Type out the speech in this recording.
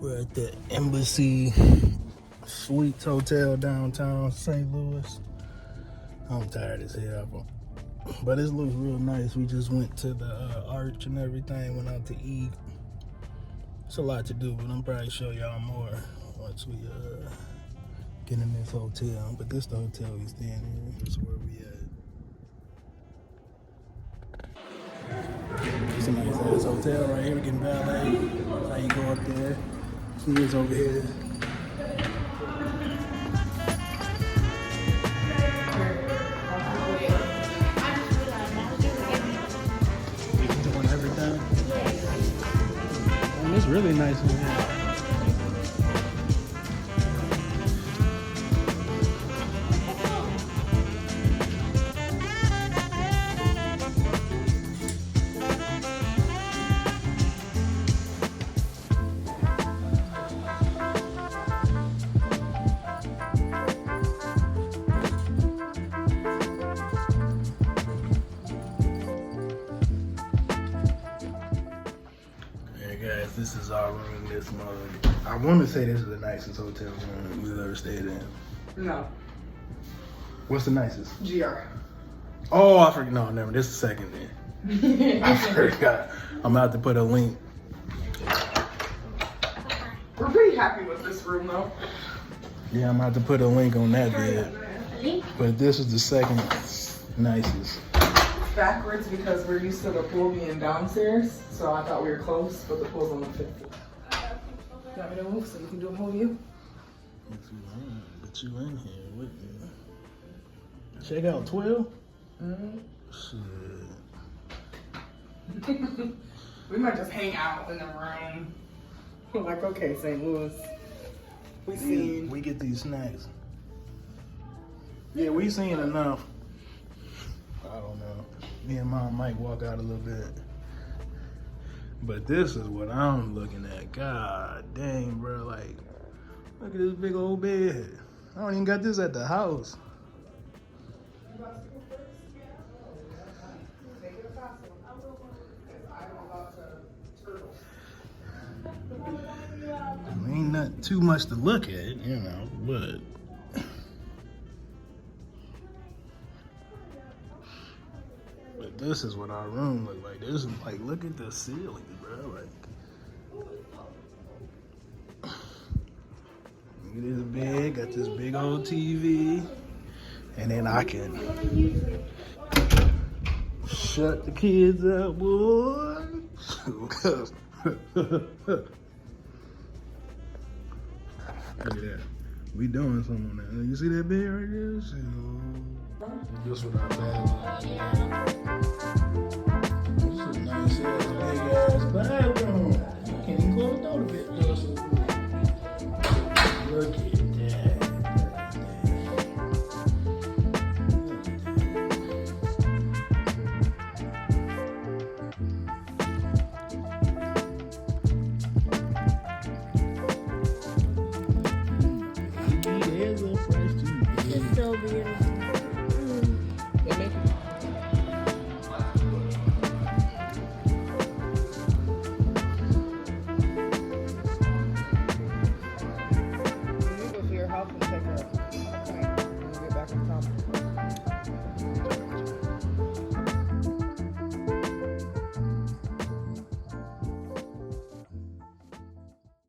We're at the Embassy Suites Hotel downtown St. Louis. I'm tired as hell, but it looks real nice. We just went to the Arch and everything, went out to eat. It's a lot to do, but I'm probably show y'all more once we get in this hotel. But this the hotel we staying in. This is where we at. It's a nice ass hotel right here. We're getting valet. How you go up there? Kids over here. Doing everything. And it's really nice in here. Guys, this is our room this month. I want to say this is the nicest hotel room we've ever stayed in. No. What's the nicest? GR. Oh, I forgot. No, never. This is the second then. I forgot. I'm about to put a link. We're pretty happy with this room though. Yeah, I'm about to put a link on that bed. But this is the second nicest. Backwards because we're used to the pool being downstairs, so I thought we were close, but the pool's on the 5th floor. You want me to move so you can do a whole view? If you want, but you in here with me. Check out 12? Mm-hmm. Shit. We might just hang out in the room. We're like, okay, St. Louis. We get these snacks. Yeah, we seen enough. I don't know. Me and Mom might walk out a little bit. But this is what I'm looking at. God dang, bro. Like, look at this big old bed. I don't even got this at the house. Ain't not too much to look at, you know, but this is what our room look like. This is like, look at the ceiling, bro. Like, look at this bed, got this big old TV, and then I can shut the kids out, boy. Look at that. We doing something on that. You see that bed right there? This what our bed